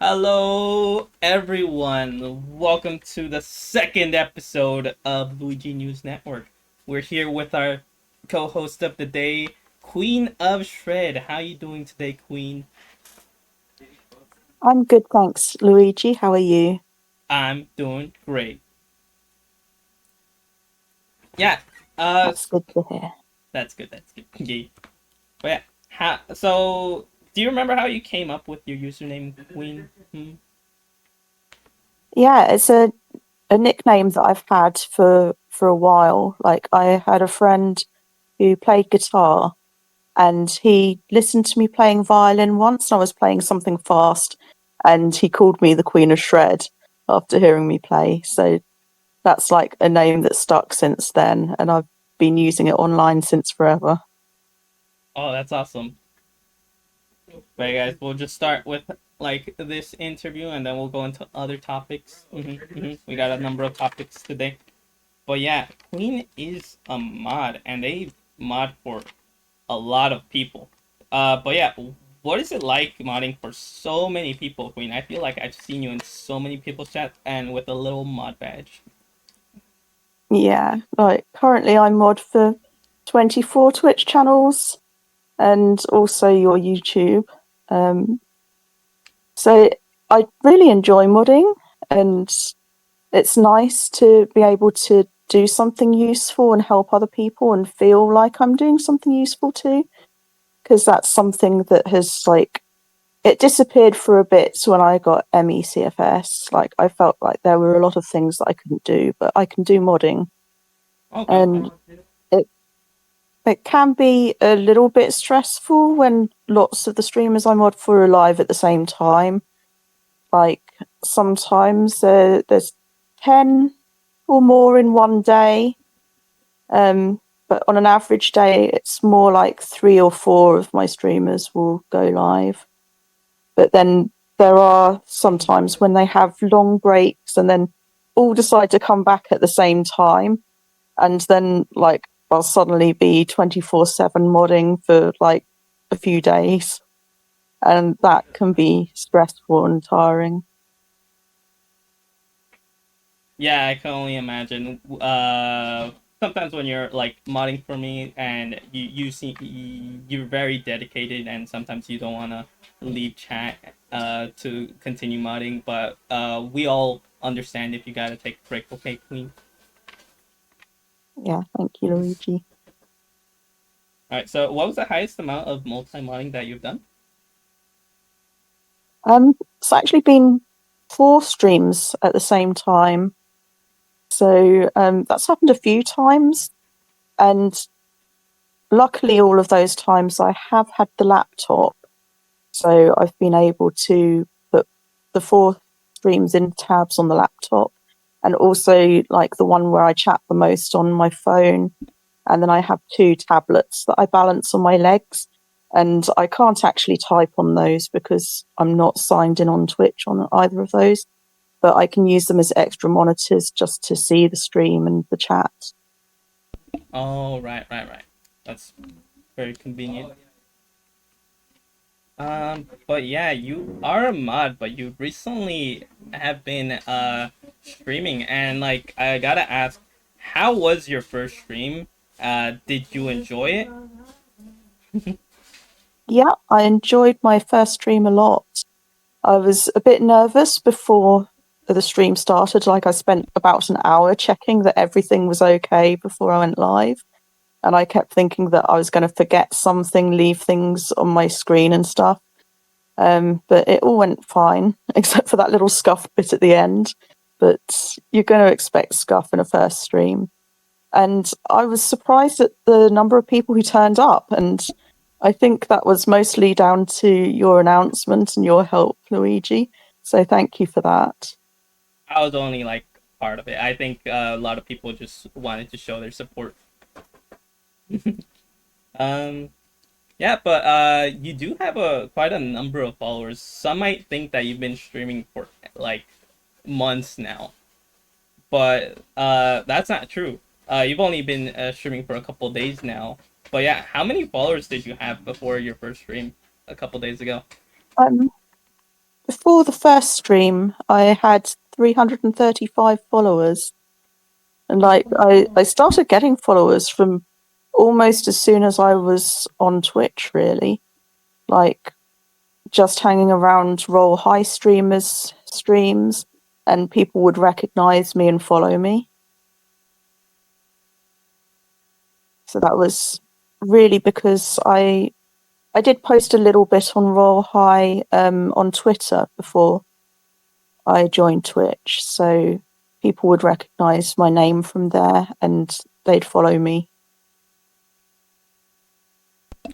Hello, everyone. Welcome to the second episode of Luigi News Network. We're here with our co-host of the day, Queen of Shred. How you doing today, Queen? I'm good, thanks, Luigi. How are you? I'm doing great. Yeah. Uh, That's good to hear. that's good. That's good. Yay. But yeah. So, do you remember how you came up with your username, Queen? Yeah, it's a nickname that I've had for a while. Like I had a friend who played guitar and he listened to me playing violin once and I was playing something fast and he called me the Queen of Shred after hearing me play. So that's like a name that's stuck since then and I've been using it online since forever. Oh, that's awesome. But guys, we'll just start with like this interview, and then we'll go into other topics. We got a number of topics today. But yeah, Queen is a mod, and they mod for a lot of people. But yeah, what is it like modding for so many people, Queen? I feel like I've seen you in so many people's chat and with a little mod badge. Yeah, like currently I mod for 24 Twitch channels and also your YouTube. Um, so I really enjoy modding, and it's nice to be able to do something useful and help other people and feel like I'm doing something useful too, because that's something that has like it disappeared for a bit when I got MECFS. Like I felt like there were a lot of things that I couldn't do, but I can do modding, Okay, and okay. it it can be a little bit stressful when lots of the streamers I mod for are live at the same time. Like sometimes there's 10 or more in one day. But on an average day, it's more like 3 or 4 of my streamers will go live. But then there are sometimes when they have long breaks and then all decide to come back at the same time. And then, like, I'll suddenly be 24/7 modding for like a few days. And that can be stressful and tiring. Yeah, I can only imagine. Sometimes when you're like modding for me and you see you're very dedicated, and sometimes you don't want to leave chat to continue modding, but we all understand if you gotta take a break. Okay, Queen. Yeah, thank you, Luigi. All right. So, what was the highest amount of multi modding that you've done? It's actually been 4 streams at the same time. So that's happened a few times. And luckily, all of those times I have had the laptop. So I've been able to put the 4 streams in tabs on the laptop and also like the one where I chat the most on my phone. And then I have 2 tablets that I balance on my legs. And I can't actually type on those because I'm not signed in on Twitch on either of those. But I can use them as extra monitors just to see the stream and the chat. Oh, right. That's very convenient. But yeah, you are a mod, but you recently have been streaming, and like I gotta ask, how was your first stream? Did you enjoy it? Yeah, I enjoyed my first stream a lot. I was a bit nervous before the stream started. Like I spent about an hour checking that everything was okay before I went live. And I kept thinking that I was going to forget something, leave things on my screen and stuff. But it all went fine, except for that little scuff bit at the end. But you're going to expect scuff in a first stream. And I was surprised at the number of people who turned up. And I think that was mostly down to your announcement and your help, Luigi. So thank you for that. I was only like part of it. I think a lot of people just wanted to show their support. Um, yeah, but you do have a quite a number of followers. Some might think that you've been streaming for like months now, but that's not true. You've only been streaming for a couple days now. But yeah, how many followers did you have before your first stream a couple days ago? Um, before the first stream, I had 335 followers. And like I started getting followers from almost as soon as I was on Twitch, really. Like just hanging around Roll High streamers' streams, and people would recognize me and follow me. So that was really because I did post a little bit on Roll High on Twitter before I joined Twitch, so people would recognize my name from there and they'd follow me.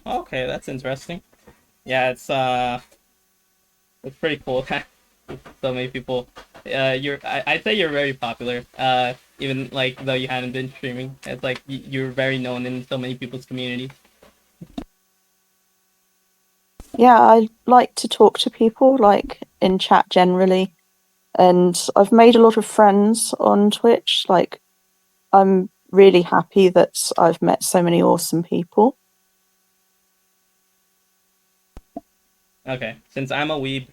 Okay, that's interesting. Yeah, it's pretty cool that so many people. I'd say you're very popular. Even like though you hadn't been streaming, it's like you're very known in so many people's communities. Yeah, I like to talk to people, like in chat generally, and I've made a lot of friends on Twitch. Like, I'm really happy that I've met so many awesome people. Okay, since I'm a weeb,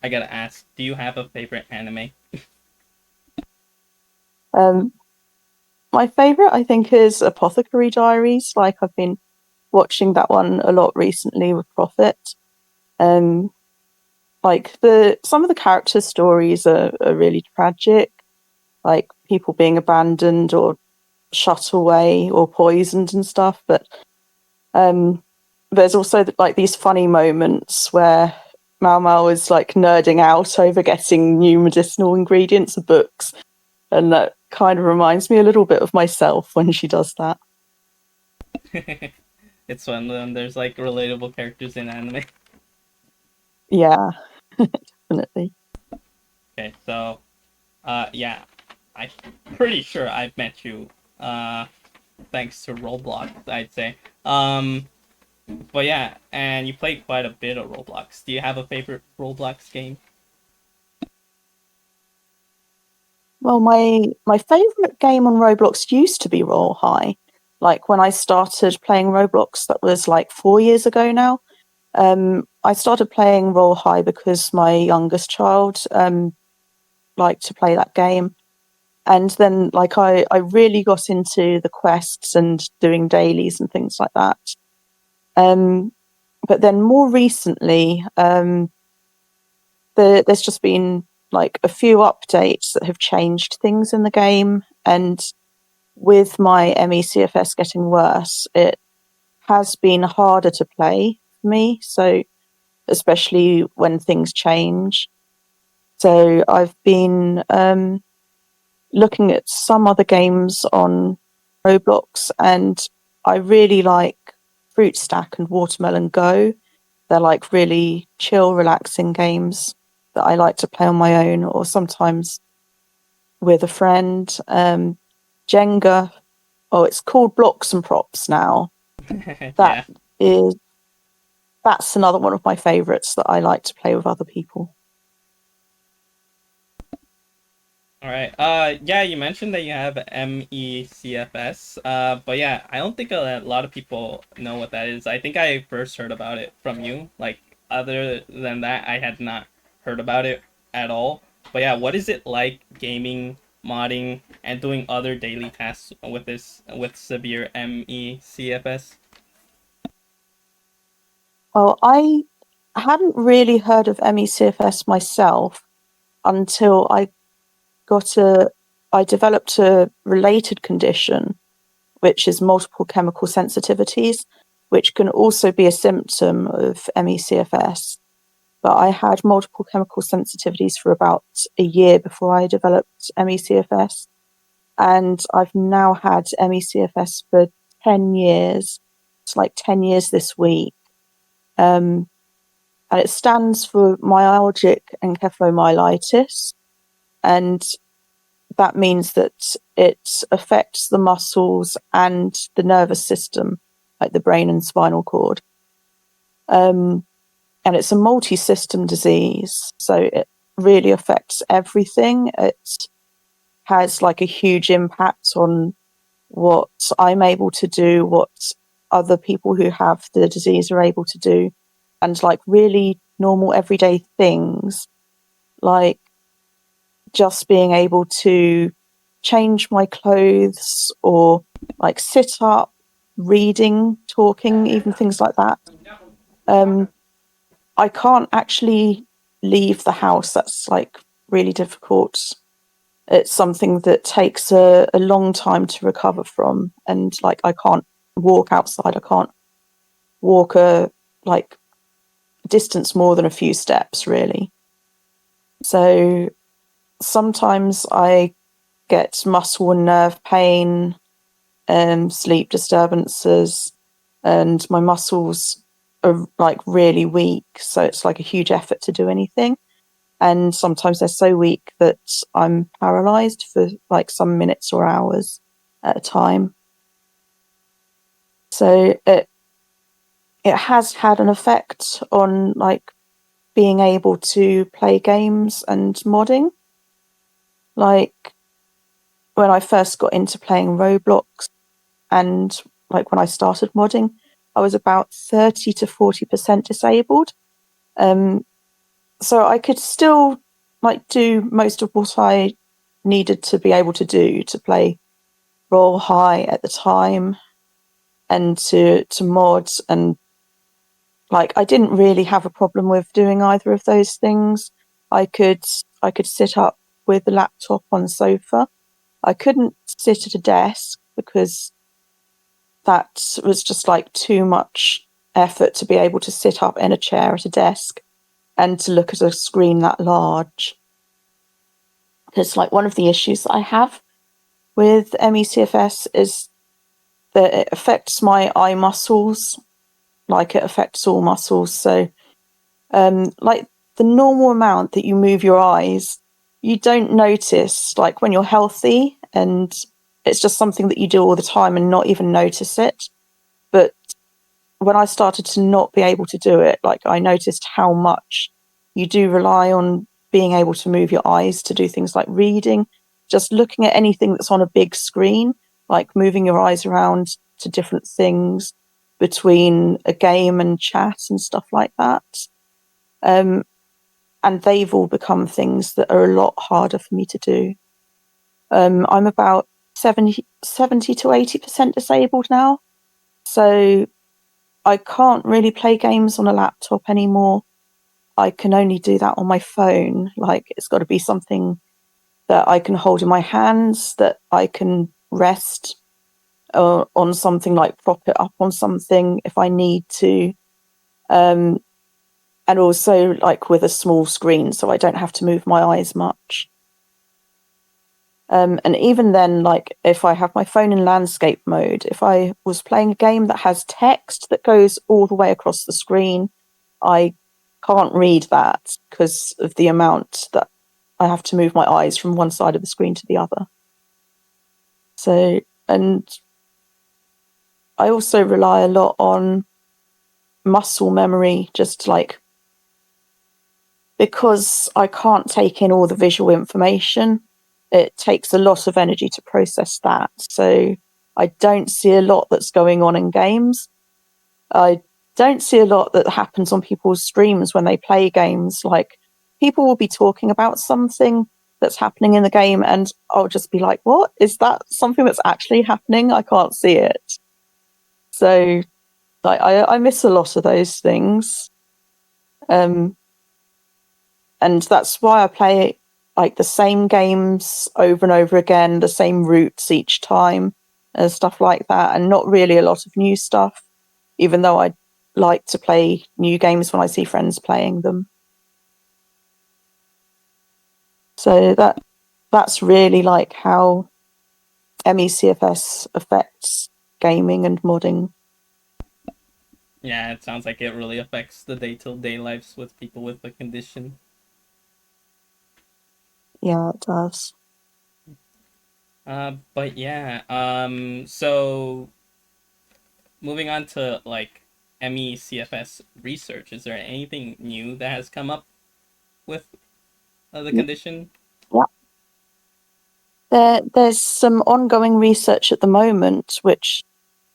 I gotta ask: do you have a favorite anime? Um, my favorite, I think, is Apothecary Diaries. Like, I've been watching that one a lot recently with Prophet. Like some of the character stories are really tragic, like people being abandoned or shut away or poisoned and stuff. But there's also like these funny moments where Mau Mau is like nerding out over getting new medicinal ingredients of books, and that kind of reminds me a little bit of myself when she does that. It's fun when there's like relatable characters in anime. Yeah, definitely. Okay, so yeah, I'm pretty sure I've met you thanks to Roblox, I'd say. But yeah, and you play quite a bit of Roblox. Do you have a favorite Roblox game? Well, my favorite game on Roblox used to be Roll High. Like when I started playing Roblox, that was like 4 years ago now. I started playing Roll High because my youngest child liked to play that game. And then like I really got into the quests and doing dailies and things like that. But then more recently, there's just been like a few updates that have changed things in the game. And with my MECFS getting worse, it has been harder to play for me. So especially when things change. So I've been looking at some other games on Roblox, and I really like Fruit Stack and Watermelon Go. They're like really chill, relaxing games that I like to play on my own or sometimes with a friend. Jenga, oh, it's called Blocks and Props now. That Yeah. is that's another one of my favorites that I like to play with other people. All right. Yeah, you mentioned that you have MECFS. But yeah, I don't think a lot of people know what that is. I think I first heard about it from you. Like, other than that, I had not heard about it at all. But yeah, what is it like gaming, modding, and doing other daily tasks with severe MECFS? Well, I hadn't really heard of MECFS myself until got a I developed a related condition, which is multiple chemical sensitivities, which can also be a symptom of MECFS. But I had multiple chemical sensitivities for about a year before I developed MECFS. And I've now had MECFS for 10 years. It's like 10 years this week. Um, and it stands for myalgic encephalomyelitis. And that means that it affects the muscles and the nervous system, like the brain and spinal cord. And it's a multi-system disease, so it really affects everything. It has like a huge impact on what I'm able to do, what other people who have the disease are able to do, and like really normal everyday things, like just being able to change my clothes or like sit up, reading, talking, even things like that. I can't actually leave the house. That's like really difficult. It's something that takes a long time to recover from, and like I can't walk outside. I can't walk a like distance more than a few steps, really. So sometimes I get muscle and nerve pain, sleep disturbances, and my muscles are like really weak. So it's like a huge effort to do anything. And sometimes they're so weak that I'm paralyzed for like some minutes or hours at a time. So it has had an effect on like being able to play games and modding. Like when I first got into playing Roblox and like when I started modding, I was about 30 to 40% disabled. So I could still like do most of what I needed to be able to do to play Roll High at the time and to mod, and like I didn't really have a problem with doing either of those things. I could sit up with the laptop on the sofa. I couldn't sit at a desk because that was just like too much effort to be able to sit up in a chair at a desk and to look at a screen that large. Because like one of the issues that I have with ME/CFS is that it affects my eye muscles, like it affects all muscles. So like the normal amount that you move your eyes, you don't notice like when you're healthy, and it's just something that you do all the time and not even notice it. But when I started to not be able to do it, like I noticed how much you do rely on being able to move your eyes to do things like reading, just looking at anything that's on a big screen, like moving your eyes around to different things between a game and chat and stuff like that. And they've all become things that are a lot harder for me to do. I'm about 70 to 80% disabled now. So I can't really play games on a laptop anymore. I can only do that on my phone. Like it's got to be something that I can hold in my hands, that I can rest on something, like prop it up on something if I need to. And also like with a small screen, so I don't have to move my eyes much. And even then, like if I have my phone in landscape mode, if I was playing a game that has text that goes all the way across the screen, I can't read that because of the amount that I have to move my eyes from one side of the screen to the other. So, and I also rely a lot on muscle memory, just like because I can't take in all the visual information, it takes a lot of energy to process that. So I don't see a lot that's going on in games. I don't see a lot that happens on people's streams when they play games. Like people will be talking about something that's happening in the game, and I'll just be like, what? Is that something that's actually happening? I can't see it. So like I miss a lot of those things. And that's why I play like the same games over and over again, the same routes each time, and stuff like that, and not really a lot of new stuff, even though I like to play new games when I see friends playing them. So that's really like how ME/CFS affects gaming and modding. Yeah, it sounds like it really affects the day-to-day lives with people with the condition. Yeah, it does. But yeah, so moving on to like ME/CFS research, is there anything new that has come up with the condition? Yeah. There's some ongoing research at the moment which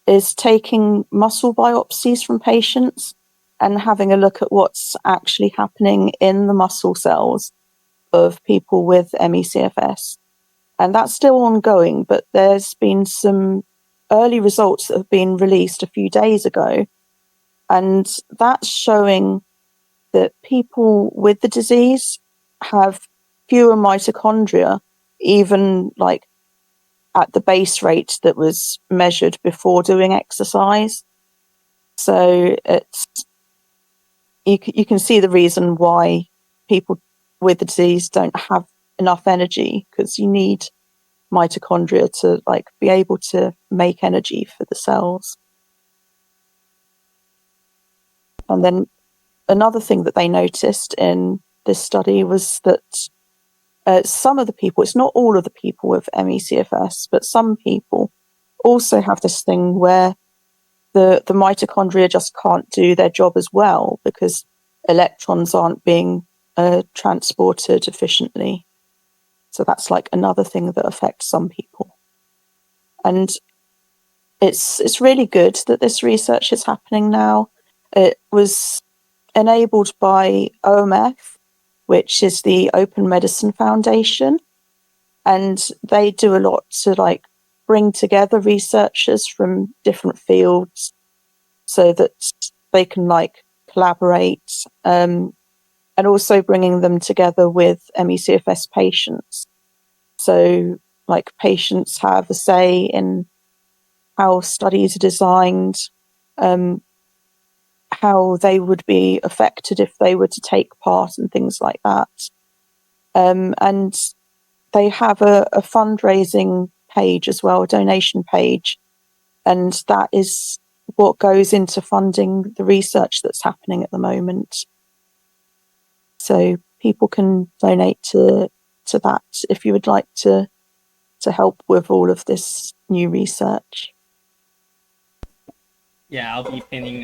is taking muscle biopsies from patients and having a look at what's actually happening in the muscle cells of people with ME/CFS. And that's still ongoing, but there's been some early results that have been released a few days ago. And that's showing that people with the disease have fewer mitochondria, even like at the base rate that was measured before doing exercise. So it's you can see the reason why people with the disease don't have enough energy, because you need mitochondria to like be able to make energy for the cells. And then another thing that they noticed in this study was that some of the people, it's not all of the people with ME/CFS, but some people also have this thing where the mitochondria just can't do their job as well because electrons aren't being transported efficiently. So that's like another thing that affects some people. And it's really good that this research is happening now. It was enabled by OMF, which is the Open Medicine Foundation, and they do a lot to like bring together researchers from different fields so that they can like collaborate, and also bringing them together with ME/CFS patients. So like patients have a say in how studies are designed, how they would be affected if they were to take part and things like that. And they have a fundraising page as well, a donation page, and that is what goes into funding the research that's happening at the moment. So people can donate to that if you would like to help with all of this new research. Yeah, I'll be pinning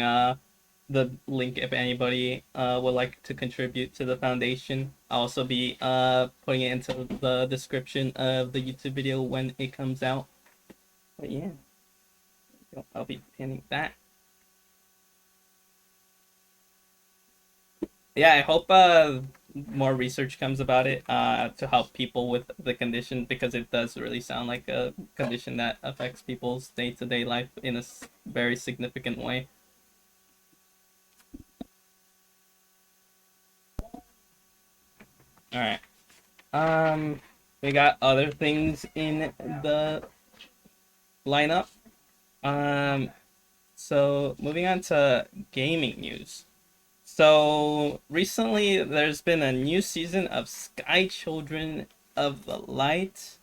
the link if anybody would like to contribute to the foundation. I'll also be putting it into the description of the YouTube video when it comes out. But yeah, I'll be pinning that. Yeah, I hope more research comes about it to help people with the condition, because it does really sound like a condition that affects people's day-to-day life in a very significant way. All right. We got other things in the lineup. Um, so moving on to gaming news. So recently, there's been a new season of Sky Children of the Light,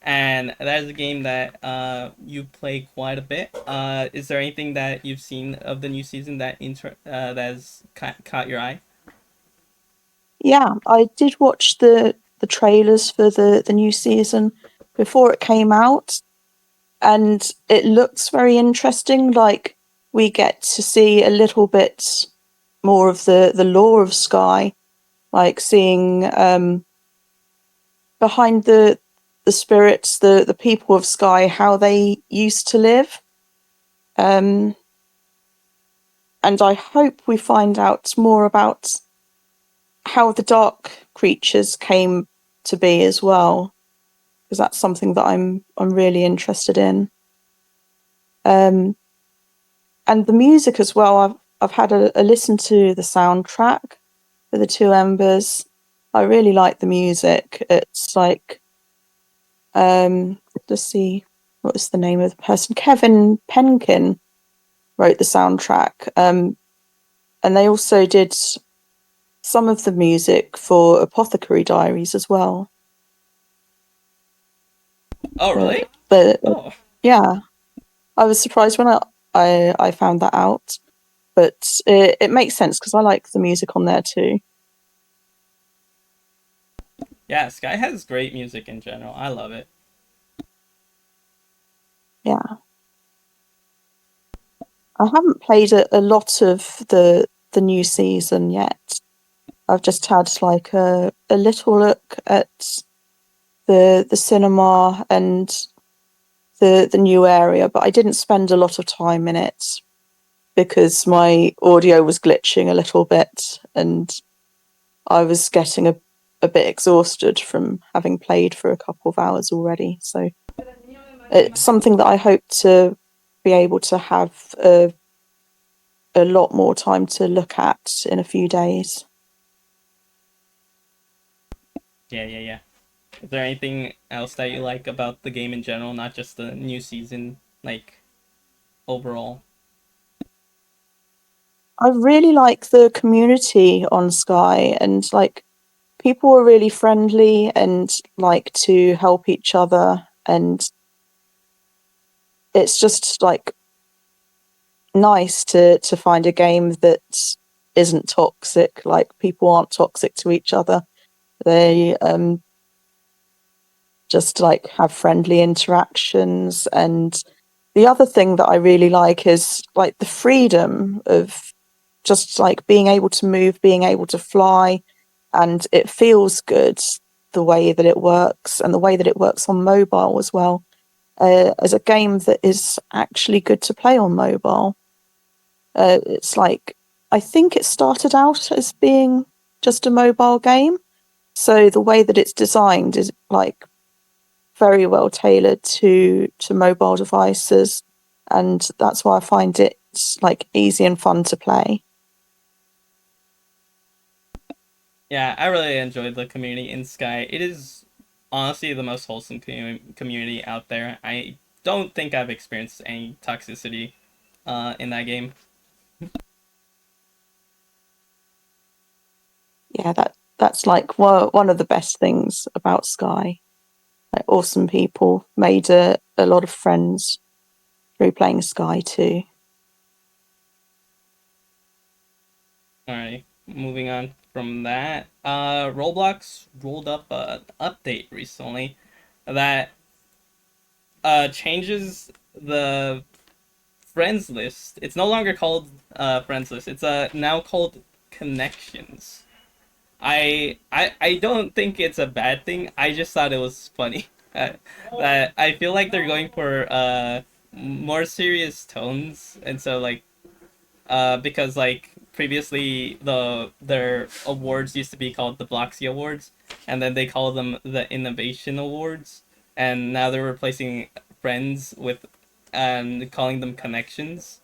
and that is a game that you play quite a bit. Is there anything that you've seen of the new season that that has caught your eye? Yeah, I did watch the trailers for the new season before it came out, and it looks very interesting. Like we get to see a little bit more of the lore of Sky, like seeing behind the spirits, the people of Sky, how they used to live. And I hope we find out more about how the dark creatures came to be as well, because that's something that I'm really interested in. And the music as well. I've had a listen to the soundtrack for the Two Embers. I really like the music. It's like let's see, what was the name of the person? Kevin Penkin wrote the soundtrack. And they also did some of the music for Apothecary Diaries as well. Oh, really? But Oh, yeah, I was surprised when I found that out. But it makes sense because I like the music on there too. yeah. Sky has great music in general. I love it. Yeah, I haven't played a lot of the new season yet. I've just had like a little look at the cinema and the new area, but I didn't spend a lot of time in it because my audio was glitching a little bit and I was getting a bit exhausted from having played for a couple of hours already. So it's something that I hope to be able to have a lot more time to look at in a few days. Yeah. Is there anything else that you like about the game in general, not just the new season, like overall? I really like the community on Sky, and like people are really friendly and like to help each other, and it's just like nice to find a game that isn't toxic. Like people aren't toxic to each other. They just like have friendly interactions. And the other thing that I really like is like the freedom of just like being able to move, being able to fly, and it feels good the way that it works and the way that it works on mobile as well. As a game that is actually good to play on mobile. It's like, I think it started out as being just a mobile game. So the way that it's designed is like very well tailored to mobile devices, and that's why I find it like easy and fun to play. Yeah, I really enjoyed the community in Sky. It is honestly the most wholesome community out there. I don't think I've experienced any toxicity in that game. Yeah, that's like one of the best things about Sky. Like awesome people, made a lot of friends through playing Sky too. Alright, moving on from that. Roblox rolled up an update recently that changes the friends list. It's no longer called friends list. It's now called connections. I don't think it's a bad thing. I just thought it was funny. That I feel like they're going for more serious tones, and so like because like previously their awards used to be called the Bloxy Awards, and then they call them the Innovation Awards, and now they're replacing friends with and calling them connections.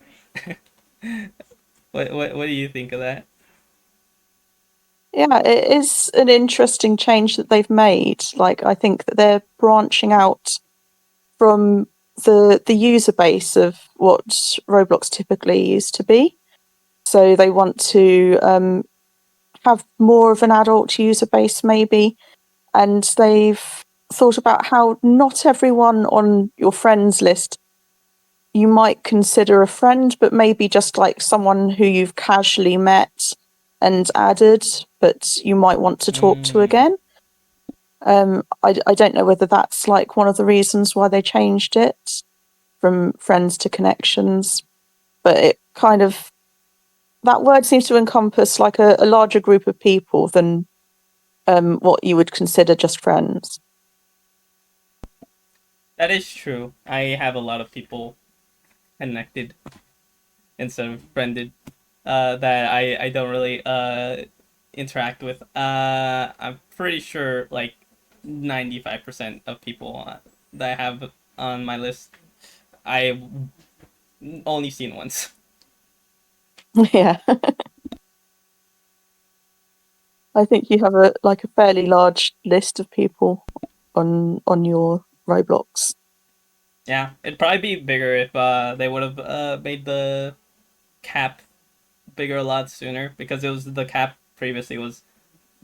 What do you think of that? Yeah, it is an interesting change that they've made. Like I think that they're branching out from the user base of what Roblox typically used to be. So they want to have more of an adult user base, maybe, and they've thought about how not everyone on your friends list you might consider a friend, but maybe just like someone who you've casually met and added, but you might want to talk to Mm. again. I don't know whether that's like one of the reasons why they changed it from friends to connections, but it kind of, that word seems to encompass like a larger group of people than what you would consider just friends. That is true. I have a lot of people connected instead of friended that I don't really interact with. I'm pretty sure like 95% of people that I have on my list I've only seen once. Yeah, I think you have a like a fairly large list of people on your Roblox. Yeah, it'd probably be bigger if they would have made the cap bigger a lot sooner because it was the cap previously was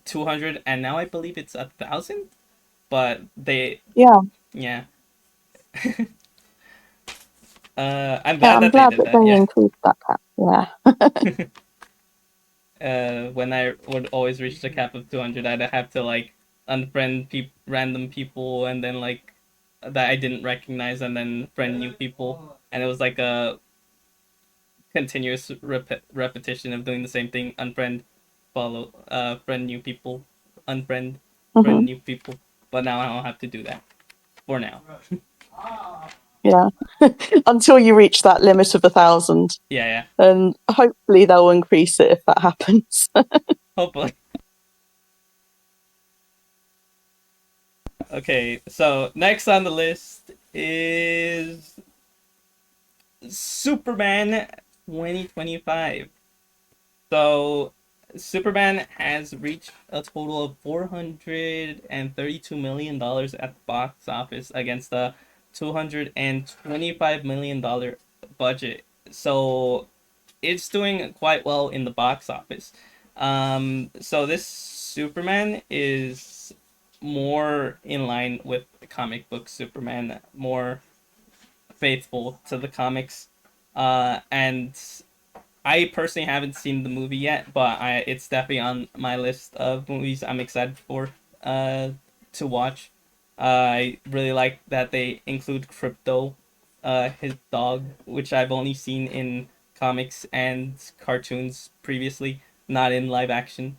200 and now I believe it's 1,000. But they, Yeah, yeah, I'm yeah, glad I'm that they glad did that that. they Yeah. increased that cap. Yeah. When I would always reach the cap of 200, I'd have to like unfriend random people and then like that I didn't recognize and then friend new people, and it was like a continuous repetition of doing the same thing: unfriend, follow, friend new people, unfriend, friend Hmm. new people. But now I don't have to do that for now. Yeah. Until you reach that limit of 1,000. Yeah, yeah. And hopefully they'll increase it if that happens. Hopefully. Okay, so next on the list is Superman 2025. So Superman has reached a total of $432 million at the box office against a $225 million budget. So it's doing quite well in the box office. So this Superman is more in line with the comic book Superman, more faithful to the comics. And I personally haven't seen the movie yet, but it's definitely on my list of movies I'm excited for uh, to watch. I really like that they include Crypto, his dog, which I've only seen in comics and cartoons previously, not in live action.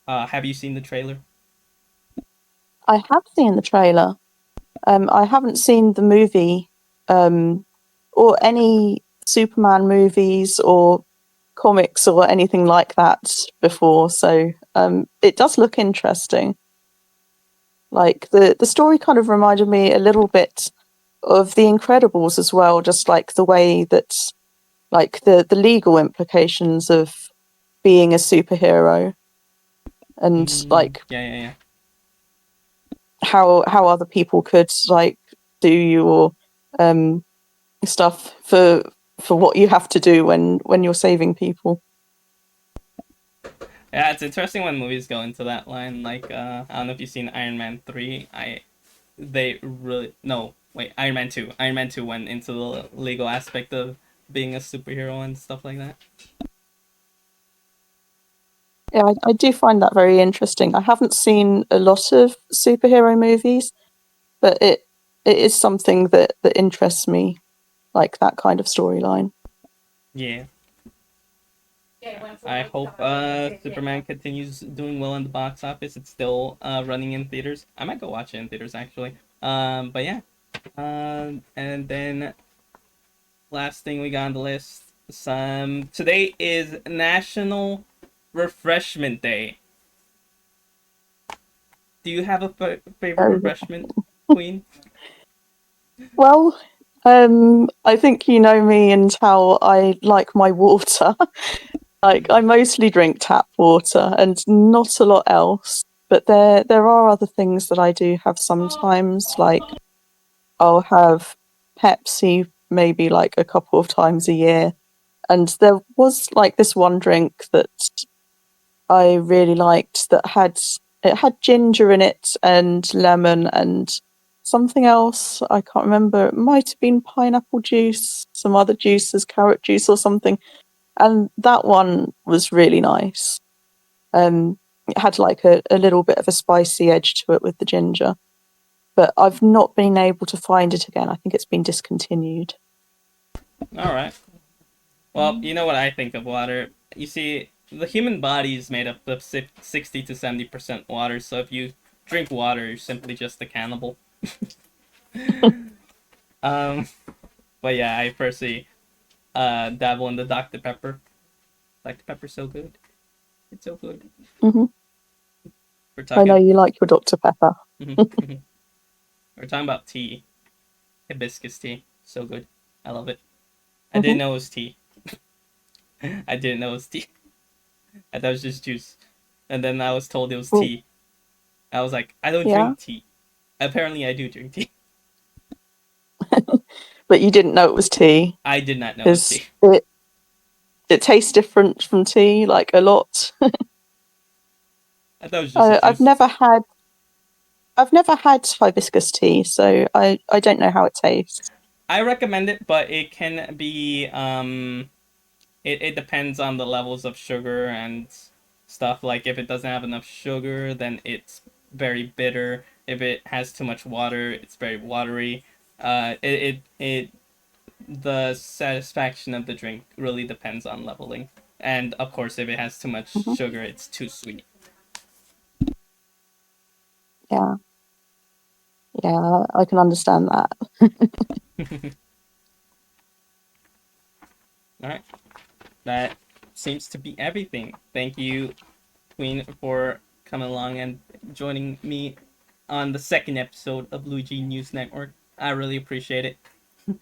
Have you seen the trailer? I have seen the trailer. I haven't seen the movie or any Superman movies or comics or anything like that before, so it does look interesting. Like the story kind of reminded me a little bit of The Incredibles as well, just like the way that like the legal implications of being a superhero and like Yeah, yeah, yeah. how other people could like do your um stuff for what you have to do when you're saving people. Yeah, it's interesting when movies go into that line. Like, I don't know if you've seen Iron Man 3. They really no wait Iron Man 2. Iron Man 2 went into the legal aspect of being a superhero and stuff like that. Yeah, I do find that very interesting. I haven't seen a lot of superhero movies, but it is something that interests me, like that kind of storyline. Yeah. I hope Superman continues doing well in the box office. It's still running in theaters. I might go watch it in theaters actually. But yeah. And then last thing we got on the list. Some today is National Refreshment Day. Do you have a favorite So, refreshment, Queen? well, I think you know me and how I like my water. Like I mostly drink tap water and not a lot else. But there are other things that I do have sometimes. Like I'll have Pepsi maybe like a couple of times a year. And there was like this one drink that I really liked that had ginger in it and lemon and something else. I can't remember. It might have been pineapple juice, some other juices, carrot juice or something. And that one was really nice. It had like a little bit of a spicy edge to it with the ginger. But I've not been able to find it again. I think it's been discontinued. All right. Well, you know what I think of water. You see, the human body is made up of 60 to 70% water, so if you drink water, you're simply just a cannibal. um, but yeah, I personally dabble in the Dr. Pepper. Dr. Pepper's so good. It's so good. Hmm. We're I know talking. you like your Dr. Pepper. We're talking about tea. Hibiscus tea. So good. I love it. I Hmm. didn't know it was tea. I didn't know it was tea. I thought it was just juice. And then I was told it was Well, tea. I was like, I don't yeah, drink tea. Apparently, I do drink tea. but you didn't know it was tea I did not know it was because tea. it tastes different from tea, like a lot. I thought it was just a I've juice. never had hibiscus tea, so I don't know how it tastes. I recommend it, but it can be it depends on the levels of sugar and stuff. Like if it doesn't have enough sugar, then it's very bitter. If it has too much water, it's very watery. It the satisfaction of the drink really depends on leveling. And of course, if it has too much Hmm. sugar, it's too sweet. Yeah, Yeah, I can understand that. All right, that seems to be everything. Thank you, Queen, for coming along and joining me on the second episode of Luigi News Network. I really appreciate it.